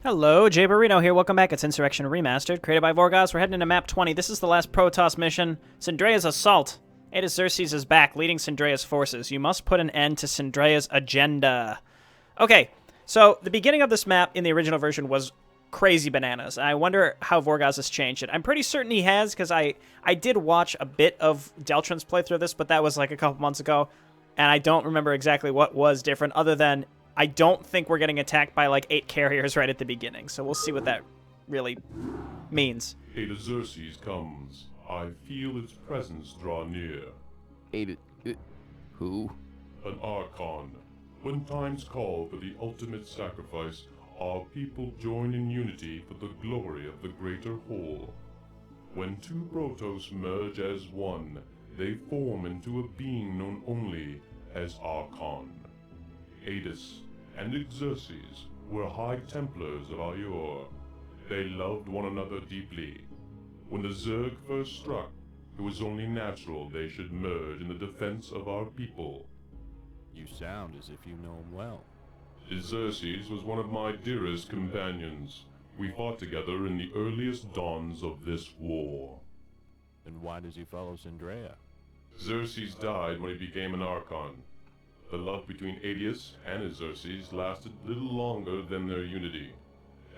Hello, Jayborino here. Welcome back. It's Insurrection Remastered, created by Vorgozz. We're heading into map 20. This is the last Protoss mission. Syndrea's assault. Ada Xerxes is back, leading Syndrea's forces. You must put an end to Syndrea's agenda. Okay, so the beginning of this map in the original version was crazy bananas. I wonder how Vorgozz has changed it. I'm pretty certain he has, because I did watch a bit of Deltran's playthrough of this, but that was like a couple months ago, and I don't remember exactly what was different, other than I don't think we're getting attacked by like 8 carriers right at the beginning, so we'll see what that really means. Ada Xerxes comes. I feel its presence draw near. Ada... who? An Archon. When times call for the ultimate sacrifice, our people join in unity for the glory of the greater whole. When two Protoss merge as one, they form into a being known only as Archon. Adis and Xerxes were High Templars of yore. They loved one another deeply. When the Zerg first struck, it was only natural they should merge in the defense of our people. You sound as if you know him well. Xerxes was one of my dearest companions. We fought together in the earliest dawns of this war. Then why does he follow Syndrea? Xerxes died when he became an Archon. The love between Adius and Xerxes lasted little longer than their unity.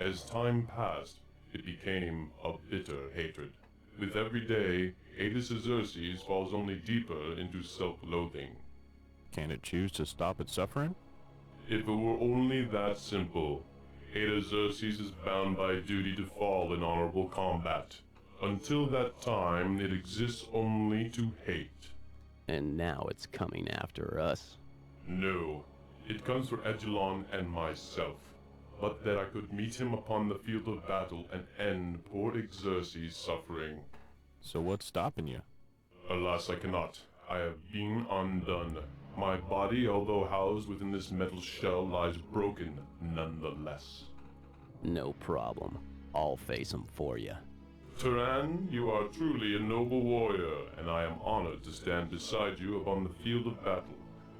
As time passed, it became a bitter hatred. With every day, Adis Xerxes falls only deeper into self-loathing. Can it choose to stop its suffering? If it were only that simple, Ada Xerxes is bound by duty to fall in honorable combat. Until that time, it exists only to hate. And now it's coming after us. No, it comes for Edgelon and myself, but that I could meet him upon the field of battle and end poor Xerxes' suffering. So what's stopping you? Alas, I cannot. I have been undone. My body, although housed within this metal shell, lies broken nonetheless. No problem. I'll face him for you. Turan, you are truly a noble warrior, and I am honored to stand beside you upon the field of battle.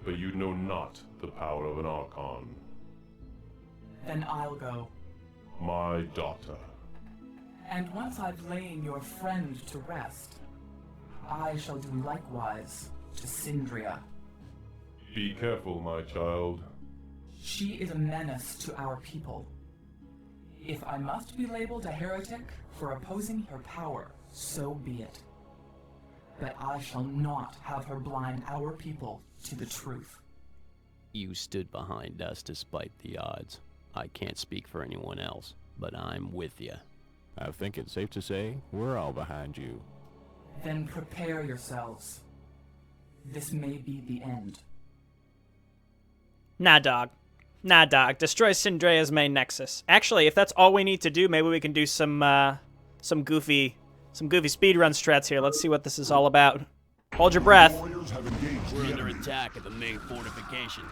But you know not the power of an Archon. Then I'll go. My daughter. And once I've lain your friend to rest, I shall do likewise to Syndrea. Be careful, my child. She is a menace to our people. If I must be labeled a heretic for opposing her power, so be it. But I shall not have her blind our people to the truth. You stood behind us despite the odds. I can't speak for anyone else, but I'm with you. I think it's safe to say we're all behind you. Then prepare yourselves. This may be the end. Nah, dog. Nah, dog. Destroy Syndrea's main nexus. Actually, if that's all we need to do, maybe we can do some goofy speedrun strats here. Let's see what this is all about. Hold your breath. We're under attack at the main fortification.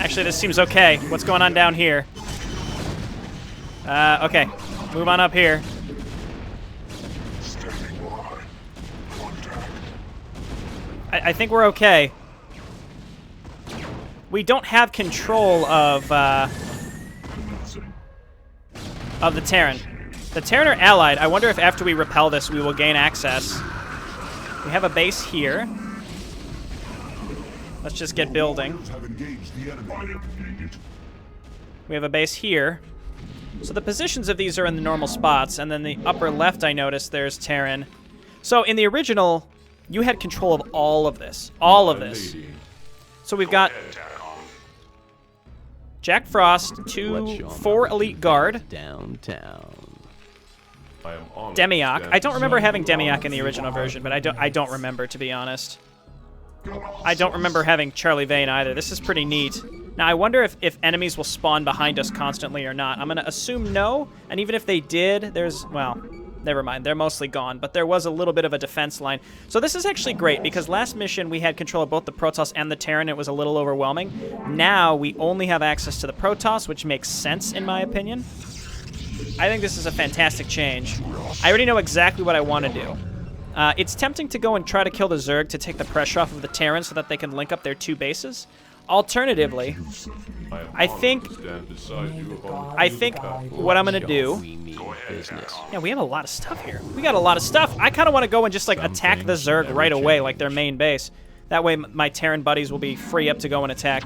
Actually, this seems okay. What's going on down here? Okay. Move on up here. I think we're okay. We don't have control of the Terran. The Terran are allied. I wonder if after we repel this, we will gain access. We have a base here. Let's just get building. We have a base here. So the positions of these are in the normal spots, and then the upper left, I noticed, there's Terran. So in the original, you had control of all of this. All of this. So we've got Jack Frost, 4 Elite Guard. Downtown. Demiok. I don't remember having Demiok in the original version, but I don't remember, to be honest. I don't remember having Charlie Vane either. This is pretty neat. Now, I wonder if enemies will spawn behind us constantly or not. I'm going to assume no, and even if they did, well, never mind. They're mostly gone, but there was a little bit of a defense line. So this is actually great, because last mission we had control of both the Protoss and the Terran. It was a little overwhelming. Now we only have access to the Protoss, which makes sense in my opinion. I think this is a fantastic change. I already know exactly what I want to do. It's tempting to go and try to kill the Zerg to take the pressure off of the Terran so that they can link up their 2 bases. Alternatively, I think what I'm gonna do. We mean business. Yeah, we have a lot of stuff here. We got a lot of stuff. I kind of want to go and just like attack the Zerg right away, like their main base. That way, my Terran buddies will be free up to go and attack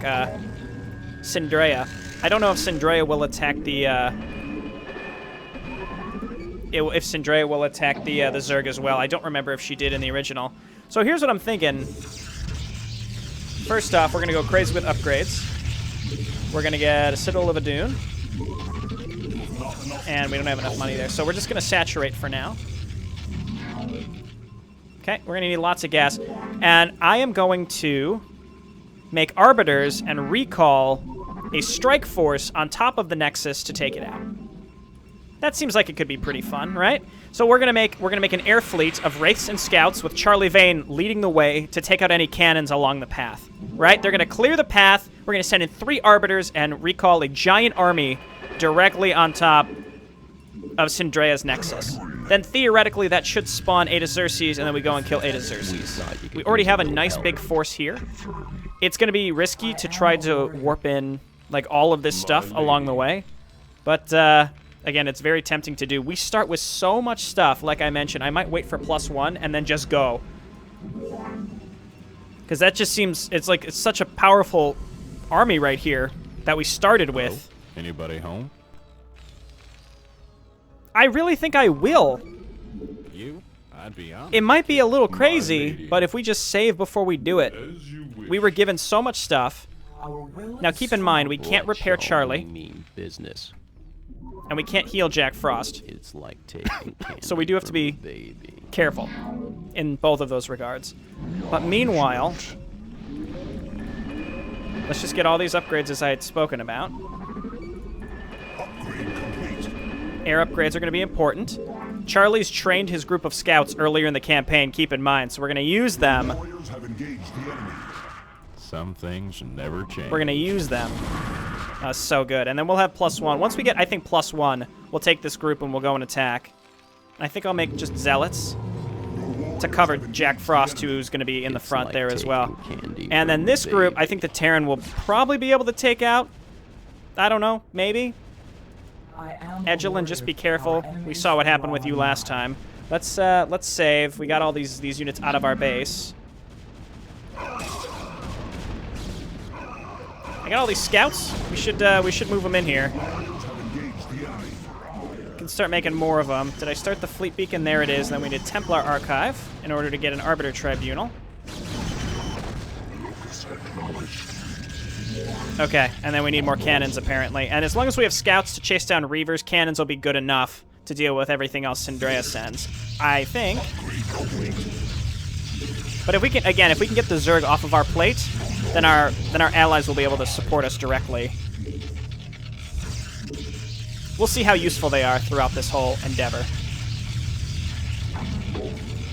Syndrea. I don't know if Syndrea will attack the. If Syndrea will attack the Zerg as well. I don't remember if she did in the original. So here's what I'm thinking. First off, we're gonna go crazy with upgrades. We're gonna get a Citadel of Adun. And we don't have enough money there, so we're just gonna saturate for now. Okay, we're gonna need lots of gas. And I am going to make Arbiters and recall a strike force on top of the Nexus to take it out. That seems like it could be pretty fun, right? So we're gonna make an air fleet of Wraiths and Scouts with Charlie Vane leading the way to take out any cannons along the path. Right? They're gonna clear the path. We're gonna send in 3 Arbiters and recall a giant army directly on top of Syndrea's Nexus. Then theoretically that should spawn Ada Xerxes, and then we go and kill Ada Xerxes. We already have a nice big force here. It's gonna be risky to try to warp in like all of this stuff along the way, but again, it's very tempting to do. We start with so much stuff, like I mentioned. I might wait for +1 and then just go. Because that just seems, it's such a powerful army right here that we started with. Anybody home? I really think I will. You? I'd be honest. It might be a little crazy, but if we just save before we do it. As you wish. We were given so much stuff. Now keep in mind, we can't repair We Charlie, mean business. and we can't heal Jack Frost. It's like taking So we do have to be baby. careful in both of those regards. But meanwhile, let's just get all these upgrades as I had spoken about. Air upgrades are going to be important. Charlie's trained his group of scouts earlier in the campaign, keep in mind, so we're going to use them. Some things never change. We're going to use them. So good. And then we'll have +1. Once we get, I think, +1, we'll take this group and we'll go and attack. I think I'll make just Zealots to cover Jack Frost, who's going to be in the front like there as well. candy And then from this a group, baby. I think the Terran will probably be able to take out. I don't know, maybe. Edgelin, just be careful. We saw what happened with you last time. Let's save. We got all these units out of our base. I got all these scouts. We should move them in here. We can start making more of them. Did I start the fleet beacon? There it is. Then we need Templar Archive in order to get an Arbiter Tribunal. Okay, and then we need more cannons, apparently. And as long as we have scouts to chase down Reavers, cannons will be good enough to deal with everything else Syndrea sends, I think. But if we can, again, if we can get the Zerg off of our plate, then our allies will be able to support us directly. We'll see how useful they are throughout this whole endeavor.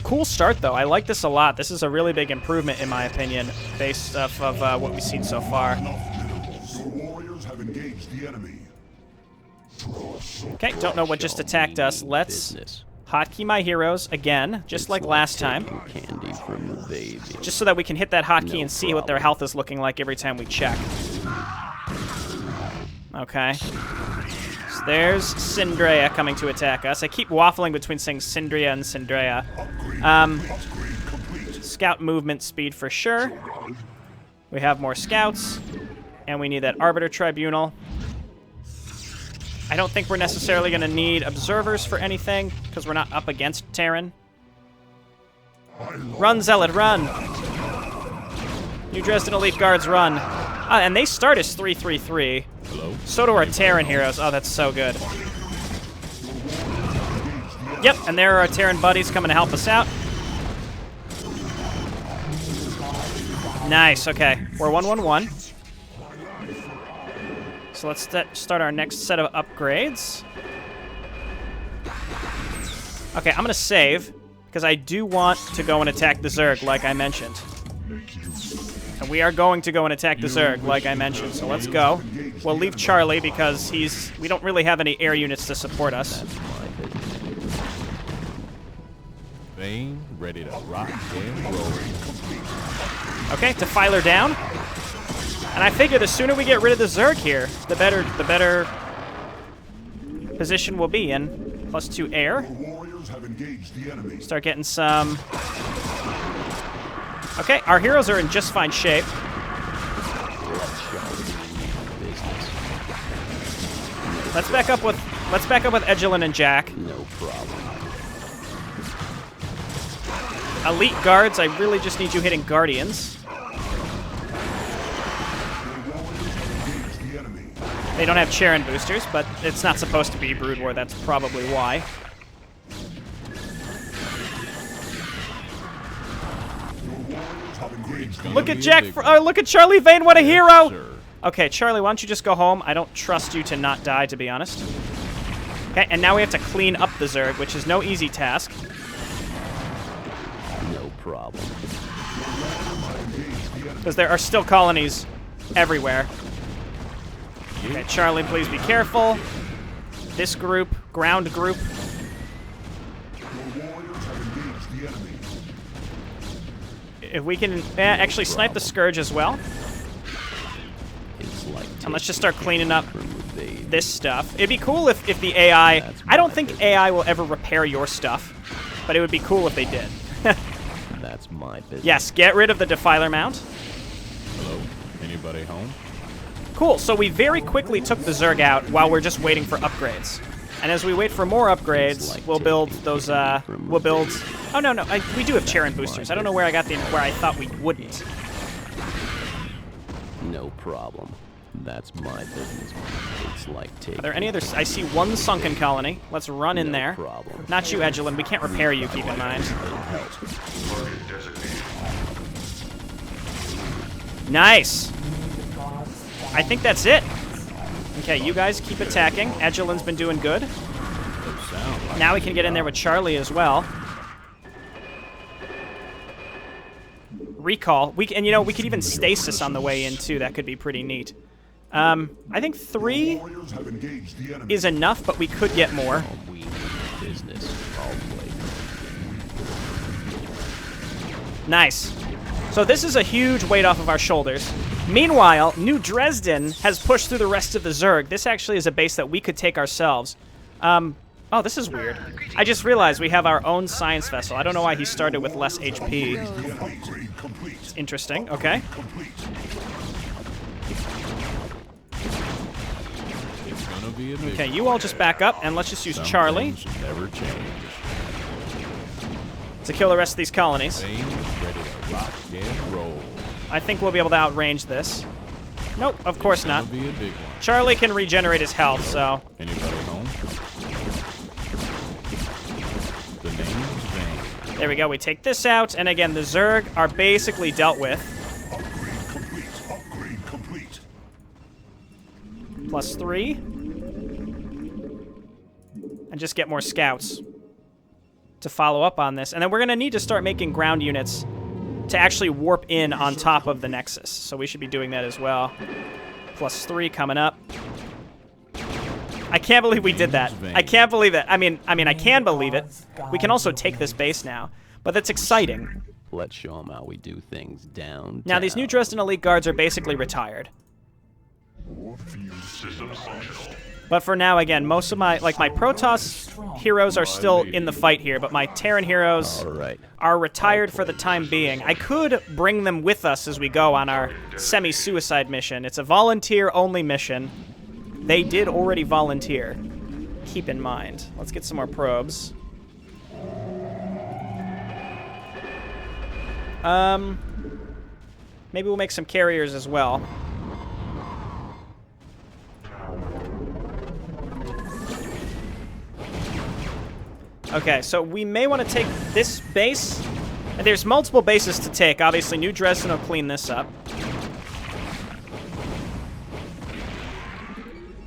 Cool start, though. I like this a lot. This is a really big improvement, in my opinion, based off of what we've seen so far. Okay, don't know what just attacked us. Let's hotkey my heroes again, just like last time. Candy from the baby. Just so that we can hit that hotkey and see what their health is looking like every time we check. Okay. So there's Syndrea coming to attack us. I keep waffling between saying Syndrea and Syndrea. Scout movement speed for sure. We have more scouts. And we need that Arbiter Tribunal. I don't think we're necessarily going to need observers for anything, because we're not up against Terran. Run, Zealot, run! New Dresden Elite Guards, run. And they start as 3-3-3. Hello? So do our Terran heroes. Oh, that's so good. Yep, and there are our Terran buddies coming to help us out. Nice, okay. We're 1-1-1. So let's start our next set of upgrades. Okay, I'm going to save, because I do want to go and attack the Zerg, like I mentioned. And we are going to go and attack the Zerg, like I mentioned, so let's go. We'll leave Charlie, because we don't really have any air units to support us. Bane, ready to rock and roll. Okay, Defiler down. And I figure the sooner we get rid of the Zerg here, the better position we'll be in. +2 air. Start getting some... Okay, our heroes are in just fine shape. Let's back up with Edgelin and Jack. No problem. Elite guards, I really just need you hitting Guardians. They don't have Charon boosters, but it's not supposed to be Brood War, that's probably why. Look at Jack, look at Charlie Vane, what a hero! Okay, Charlie, why don't you just go home? I don't trust you to not die, to be honest. Okay, and now we have to clean up the Zerg, which is no easy task. No problem. Because there are still colonies everywhere. Okay, Charlie, please be careful. This group, ground group. If we can actually snipe the Scourge as well. And let's just start cleaning up this stuff. It'd be cool if the AI... I don't think AI will ever repair your stuff, but it would be cool if they did. That's my business. Yes, get rid of the Defiler mount. Hello? Anybody home? Cool, so we very quickly took the Zerg out while we're just waiting for upgrades. And as we wait for more upgrades, we'll build those, we'll build... Oh, no, we do have Charon boosters. I don't know where I got where I thought we wouldn't. No problem. That's my business. It's like taking... Are there any other... I see one sunken colony. Let's run in there. problem. Not you, Edgelin. We can't repair you, keep in mind. Nice! I think that's it. Okay, you guys keep attacking. Edgelin's been doing good. Now we can get in there with Charlie as well. Recall. And you know, we could even stasis on the way in too. That could be pretty neat. I think 3 is enough, but we could get more. Nice. So this is a huge weight off of our shoulders. Meanwhile, New Dresden has pushed through the rest of the Zerg. This actually is a base that we could take ourselves. Oh, this is weird. I just realized we have our own science vessel. I don't know why he started with less HP. It's interesting. Okay. Okay, you all just back up, and let's just use Charlie to kill the rest of these colonies. I think we'll be able to outrange this. Nope, of course not. Charlie can regenerate his health, so... There we go, we take this out, and again, the Zerg are basically dealt with. +3. And just get more scouts to follow up on this. And then we're going to need to start making ground units to actually warp in on top of the Nexus. So we should be doing that as well. +3 coming up. I can't believe we did that. I can't believe it. I mean, I can believe it. We can also take this base now, but that's exciting. Let's show them how we do things down. Now, these New Dresden Elite Guards are basically retired. But for now, again, most of my Protoss heroes are still in the fight here, but my Terran heroes are retired for the time being. I could bring them with us as we go on our semi-suicide mission. It's a volunteer-only mission. They did already volunteer. Keep in mind. Let's get some more probes. Maybe we'll make some carriers as well. Okay, so we may want to take this base. And there's multiple bases to take. Obviously, New Dresden will clean this up.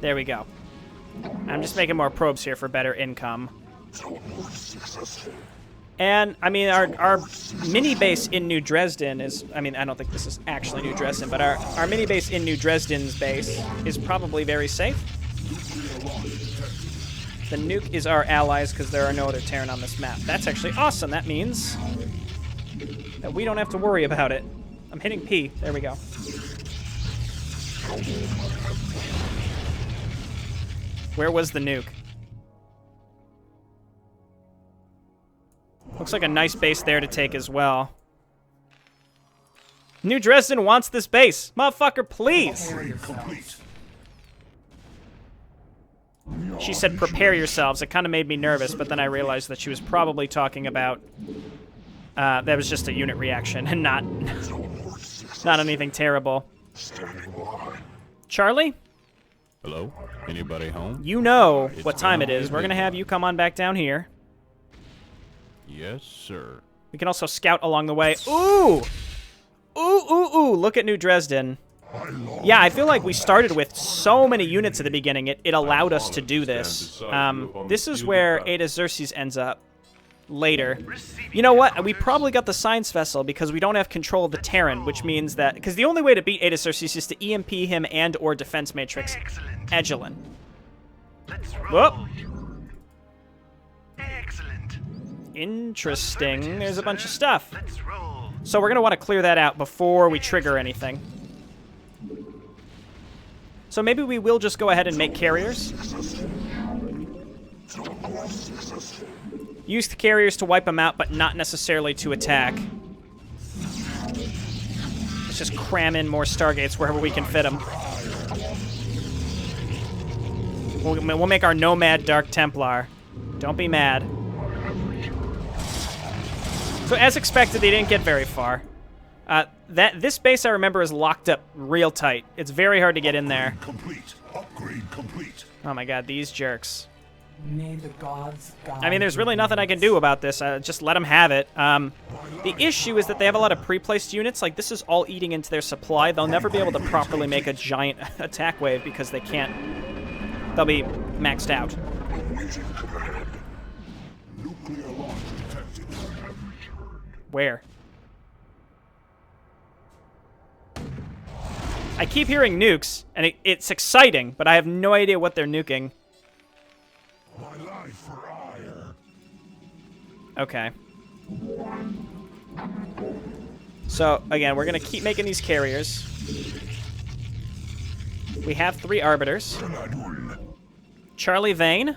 There we go. I'm just making more probes here for better income. And, I mean, our mini base in New Dresden is... I mean, I don't think this is actually New Dresden, but our mini base in New Dresden's base is probably very safe. The nuke is our allies because there are no other Terran on this map. That's actually awesome. That means that we don't have to worry about it. I'm hitting P. There we go. Where was the nuke? Looks like a nice base there to take as well. New Dresden wants this base. Motherfucker, please. She said, prepare yourselves. It kind of made me nervous, but then I realized that she was probably talking about... that was just a unit reaction and not anything terrible. Charlie? Hello? Anybody home? You know what time it is. We're going to have you come on back down here. Yes, sir. We can also scout along the way. Ooh! Ooh, ooh, ooh. Look at New Dresden. Yeah, I feel like we started with so many units at the beginning. It allowed us to do this. This is where Ada Xerxes ends up later. You know what? We probably got the science vessel because we don't have control of the Terran, which means that... Because the only way to beat Ada Xerxes is to EMP him and or defense matrix Egelin. Whoop. Interesting. There's a bunch of stuff. So we're going to want to clear that out before we trigger anything. So maybe we will just go ahead and make carriers. Use the carriers to wipe them out, but not necessarily to attack. Let's just cram in more Stargates wherever we can fit them. We'll make our Nomad Dark Templar. Don't be mad. So as expected, they didn't get very far. This base, I remember, is locked up real tight. It's very hard to get in there. Upgrade complete. Oh my god, these jerks. May the gods guide I mean, there's really nothing I can do about this. Just let them have it. The issue is that they have a lot of pre-placed units. Like, this is all eating into their supply. They'll never be able to properly make a giant attack wave because they can't. They'll be maxed out. Where? I keep hearing nukes, and it's exciting, but I have no idea what they're nuking. My life for ire. Okay. So, again, we're going to keep making these carriers. We have 3 arbiters. Charlie Vane.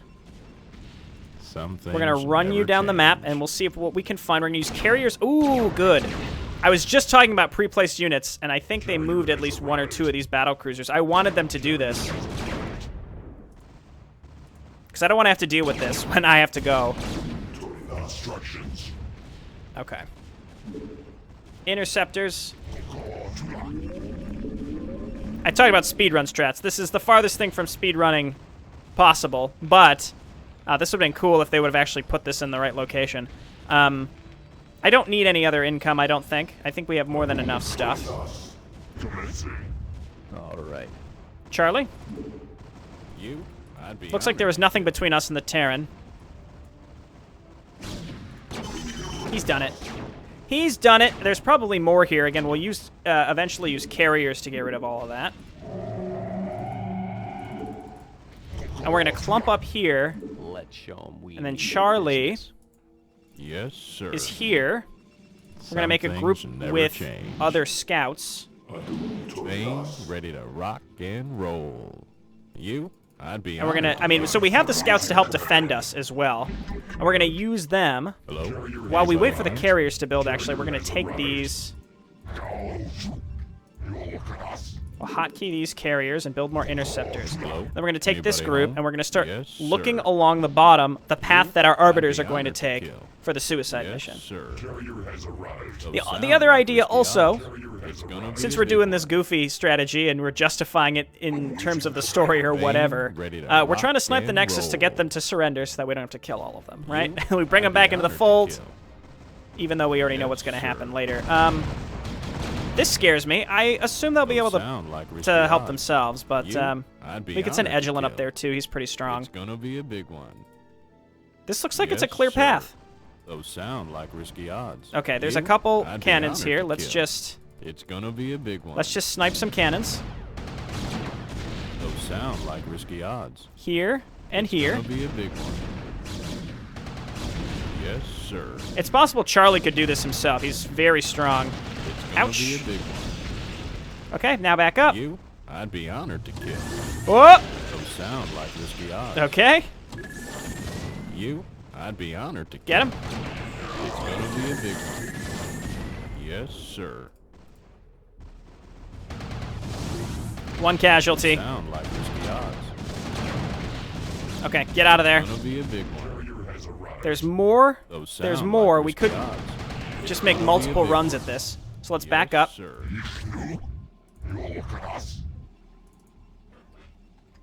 We're going to run you down the map, and we'll see what we can find. We're going to use carriers. Ooh, good. I was just talking about pre-placed units, and I think they moved at least 1 or 2 of these battle cruisers. I wanted them to do this. Because I don't want to have to deal with this when I have to go. Okay. Interceptors. I talked about speedrun strats. This is the farthest thing from speedrunning possible, but this would have been cool if they would have actually put this in the right location. I don't need any other income, I don't think. I think we have more than enough stuff. All right. Charlie? I'd be Looks like there was nothing between us and the Terran. He's done it. He's done it. There's probably more here. Again, we'll use eventually use carriers to get rid of all of that. And we're going to clump up here. Let's show 'em we And then mean Charlie business. Yes, sir. is here. We're going to make a group with other scouts. Vane, ready to rock and roll. I'd be And we're going to, I mean, so we have the scouts to help defend us as well. And we're going to use them. Hello? While we wait for the carriers to build, actually, we're going to take these. We'll hotkey these carriers and build more interceptors. Hello? Then we're going to take this Anybody group, home? and we're going to start Yes, sir. looking along the bottom, the path that our arbiters are be going to honored to take kill. for the suicide Yes, mission. sir. The other idea also, It's gonna be since a we're big doing one. this goofy strategy and we're justifying it in terms of the story or Vane, whatever, ready to we're trying to rock snipe the and Nexus to get roll. them to surrender so that we don't have to kill all of them, right? You? We bring them I'd back be into the honored to fold, kill. even though we already know Yes, what's going to sir. happen later. This scares me. I assume they'll be able to Sound like risky help odds. themselves, but I'd be we could send honored to Egelin up kill. there too. He's pretty strong. It's gonna be a big one. This looks like it's a Yes, clear sir. path. Those sound like risky odds. Okay, there's a You? couple I'd be cannons honored here. to Let's kill. just It's gonna be a big one. snipe some cannons Those sound like risky odds. here. and here. Gonna be a big one. Yes, sir. It's possible Charlie could do this himself. He's very strong. It's gonna Ouch. be a big one. Okay, now back up. You, I'd be honored to kill. Whoa! Those sound like risky odds. Okay, You, I'd be honored to kill. get him. It's gonna be a big one. Yes, sir. One casualty. Sound like risky odds. Okay, get out of there. Gonna be a big one. There's more. Those sound There's more. Like We risky could odds. just make multiple runs at this. So let's back Yes, up. Sir.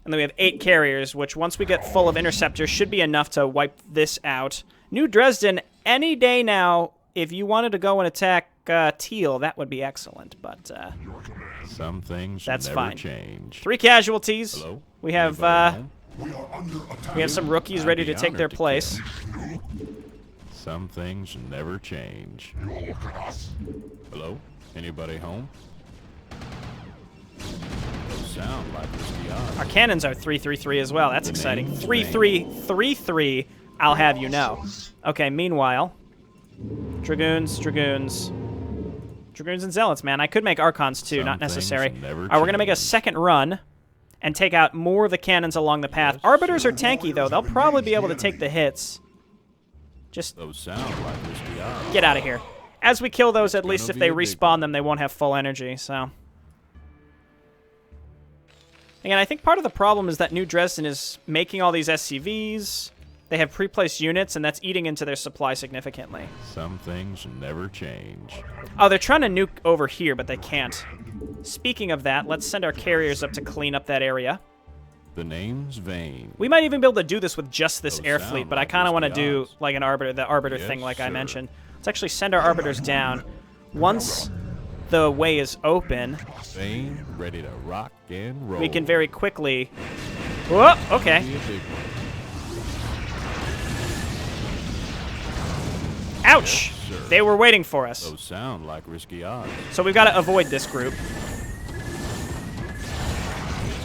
And then we have 8 carriers, which once we get full of interceptors should be enough to wipe this out. New Dresden, any day now, if you wanted to go and attack Teal, that would be excellent. But Some things That's never fine. change. 3 casualties. Hello? We have Anybody home? some rookies I'd ready be to take their honored to place. Some things never change. Hello? Anybody home? Those sound like risky odds. Our cannons are 3-3-3 as well. That's The exciting. name's 3-3-3-3. I'll have you know. Okay. Meanwhile, dragoons, and zealots. Man, I could make archons too. Some Not necessary. things never We're gonna make a change. second run and take out more of the cannons along the path. Arbiters are tanky though. They'll probably be able to take the hits. Just Those sound like risky odds. get out of here. As we kill those, at least gonna if they be a big respawn them, they won't have full energy. So. Again, I think part of the problem is that New Dresden is making all these SCVs. They have pre-placed units, and that's eating into their supply significantly. Some things never change. Oh, they're trying to nuke over here, but they can't. Speaking of that, let's send our carriers up to clean up that area. The name's Vane. We might even be able to do this with just this Those air sound fleet, but I like kind of want to risky do odds. like an arbiter, the arbiter Yes, thing like I sir. mentioned. Let's actually send our arbiters down. Once the way is open, Vane, ready to rock and roll. we can very quickly... Whoa, okay. Be a big one. Ouch! Yes, sir. They were waiting for us. Those sound like risky odds. So we've got to avoid this group. It's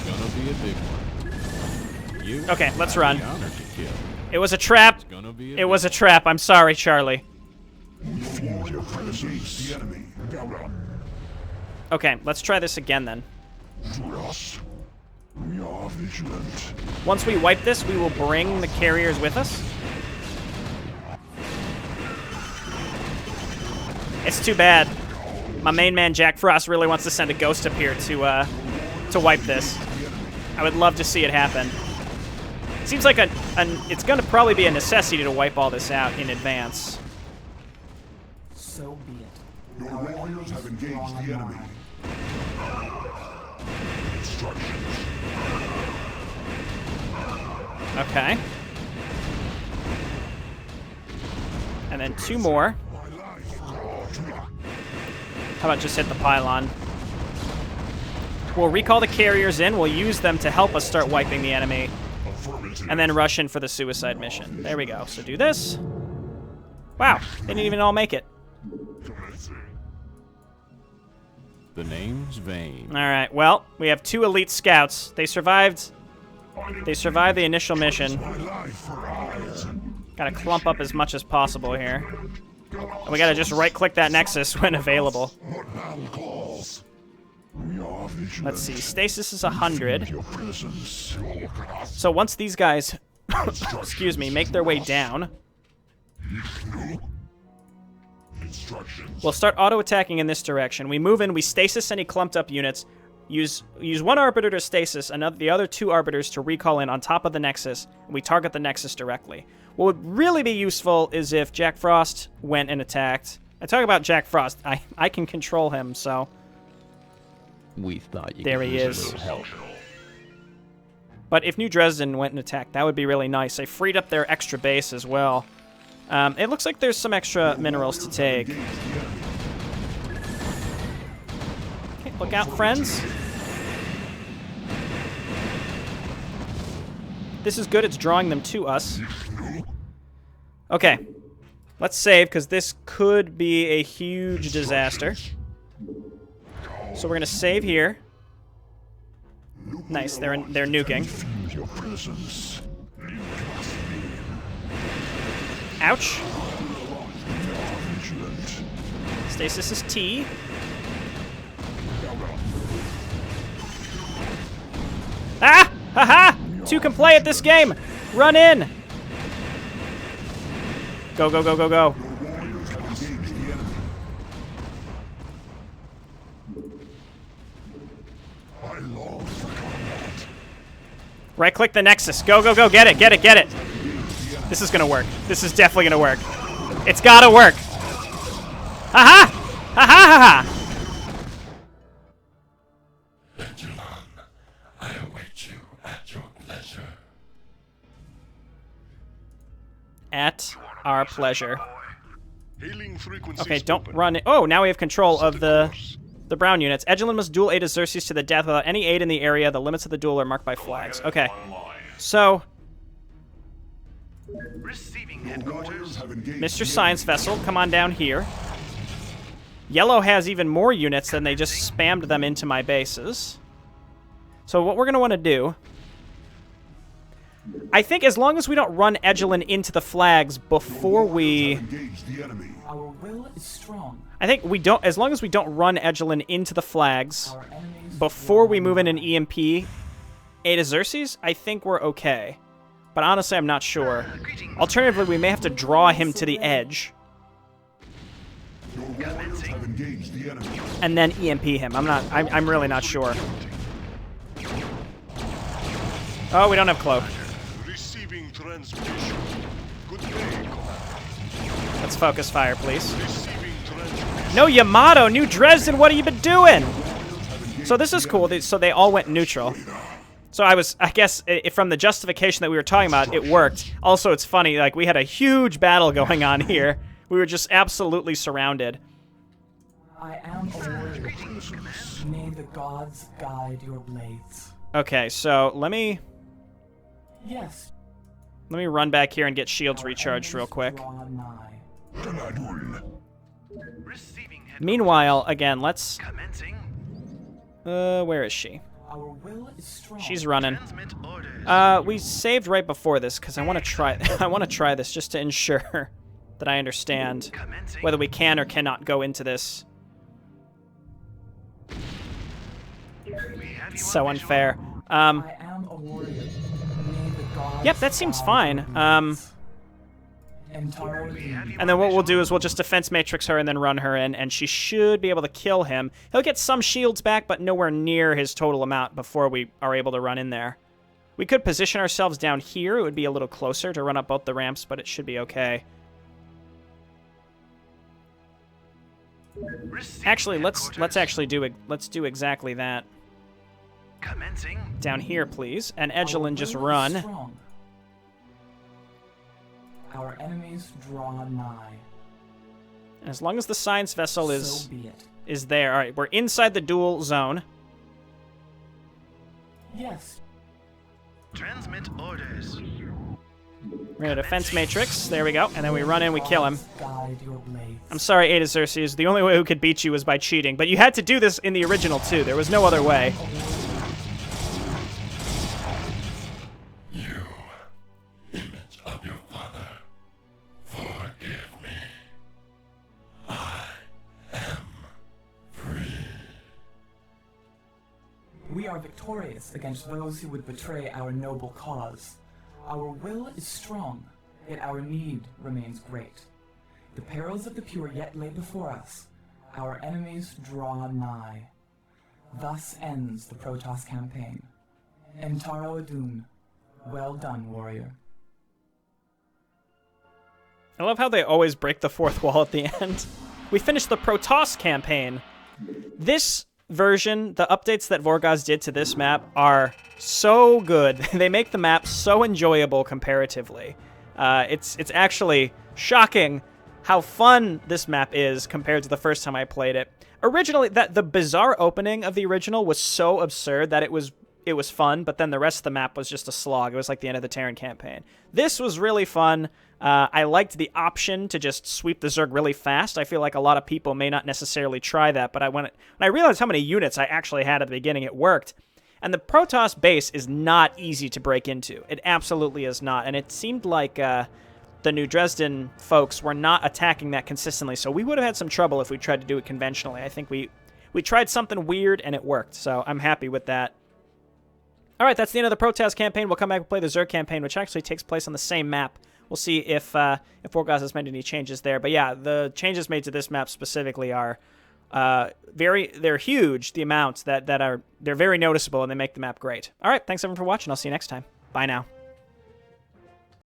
gonna be a big one. You, Okay, let's I'd run. be honored to kill. It was a trap. It's gonna be a It was a trap. I'm sorry, Charlie. Okay, let's try this again then. Once we wipe this, we will bring the carriers with us. It's too bad. My main man, Jack Frost, really wants to send a ghost up here to wipe this. I would love to see it happen. Seems like it's going to probably be a necessity to wipe all this out in advance. So be it. Your warriors have engaged the enemy. Instructions. Okay. And then 2 more. How about just hit the pylon? We'll recall the carriers in. We'll use them to help us start wiping the enemy. And then rush in for the suicide mission. There we go. So do this. Wow. They didn't even all make it. The name's Vane. All right. Well, we have 2 elite scouts. They survived. They survived the initial mission. Gotta clump up as much as possible here. And we gotta just right-click that nexus when available. Let's see. Stasis is 100. So once these guys, excuse me, make their way down, we'll start auto-attacking in this direction. We move in, we stasis any clumped-up units, use 1 arbiter to stasis, the other 2 arbiters to recall in on top of the nexus, and we target the nexus directly. What would really be useful is if Jack Frost went and attacked. I talk about Jack Frost. I can control him, so... We thought you There could he use is. a little help. But if New Dresden went and attacked, that would be really nice. They freed up their extra base as well. It looks like there's some extra minerals to take. Okay, look out, friends. This is good. It's drawing them to us. Okay. Let's save, because this could be a huge disaster. So we're going to save here. Nice, they're nuking. Ouch. Stasis is T. Ah! Ha-ha! Two can play at this game! Run in! Go, go, go, go, go. Right-click the Nexus. Go, go, go. Get it, get it, get it. This is gonna work. This is definitely gonna work. It's gotta work. Ha-ha! Ha-ha, ha-ha! I await you at your pleasure. At our pleasure. Hailing frequency Okay, don't run it. Oh, now we have control of the brown units. Edgelin must duel aid Xerxes to the death without any aid in the area. The limits of the duel are marked by flags. Okay. So, Mr. Science Vessel, come on down here. Yellow has even more units than they just spammed them into my bases. So what we're going to want to do, I think as long as we don't run Edgelin into the flags before we... Our will is strong. I think we don't, as long as we don't run Edgelin into the flags before we move in an EMP Ada Xerxes, I think we're okay. But honestly, I'm not sure. Alternatively, we may have to draw him to the edge. And then EMP him. I'm really not sure. Oh, we don't have cloak. Receiving transmission. Good day, Let's focus fire, please. No Yamato, New Dresden, what have you been doing? So this is cool. So they all went neutral. So I guess, from the justification that we were talking about, it worked. Also, it's funny, like, we had a huge battle going on here. We were just absolutely surrounded. I am a warrior. May the gods guide your blades. Okay, so let me Yes. run back here and get shields recharged real quick. Draw nigh. Meanwhile, again, let's... where is she? Our will is strong. She's running. We saved right before this because I want to try. I want to try this just to ensure that I understand whether we can or cannot go into this. It's so unfair. I am a warrior. May the gods Yep, that seems guide fine. your blades. Entirely. And then what we'll do is we'll just defense matrix her and then run her in, and she should be able to kill him. He'll get some shields back, but nowhere near his total amount before we are able to run in there. We could position ourselves down here. It would be a little closer to run up both the ramps, but it should be okay. Actually, let's actually do it. Let's do exactly that. Down here, please, and Edgelin just run. Strong. Our enemies draw nigh. And as long as the science vessel So be it. is there. All right, we're inside the duel zone. Yes. Transmit orders. We're gonna defense matrix. There we go. And then we run in, we kill him. Guide your blades. I'm sorry, Ada Xerxes. The only way we could beat you was by cheating. But you had to do this in the original, too. There was no other way. You, image of your father, forgive me. I am free. We are victorious against those who would betray our noble cause. Our will is strong, yet our need remains great. The perils of the pure yet lay before us. Our enemies draw nigh. Thus ends the Protoss campaign. Entaro Adun. Well done, warrior. I love how they always break the fourth wall at the end. We finished the Protoss campaign. This version, the updates that Vorgozz did to this map are so good. They make the map so enjoyable comparatively. It's actually shocking how fun this map is compared to the first time I played it. Originally, the bizarre opening of the original was so absurd that it was fun, but then the rest of the map was just a slog. It was like the end of the Terran campaign. This was really fun. I liked the option to just sweep the Zerg really fast. I feel like a lot of people may not necessarily try that, but when I realized how many units I actually had at the beginning, it worked. And the Protoss base is not easy to break into. It absolutely is not. And it seemed like the New Dresden folks were not attacking that consistently, so we would have had some trouble if we tried to do it conventionally. I think we tried something weird, and it worked, so I'm happy with that. All right, that's the end of the Protest campaign. We'll come back and play the Zerg campaign, which actually takes place on the same map. We'll see if Vorgozz has made any changes there. But yeah, the changes made to this map specifically are they're huge, the amounts they're very noticeable, and they make the map great. All right, thanks everyone for watching. I'll see you next time. Bye now.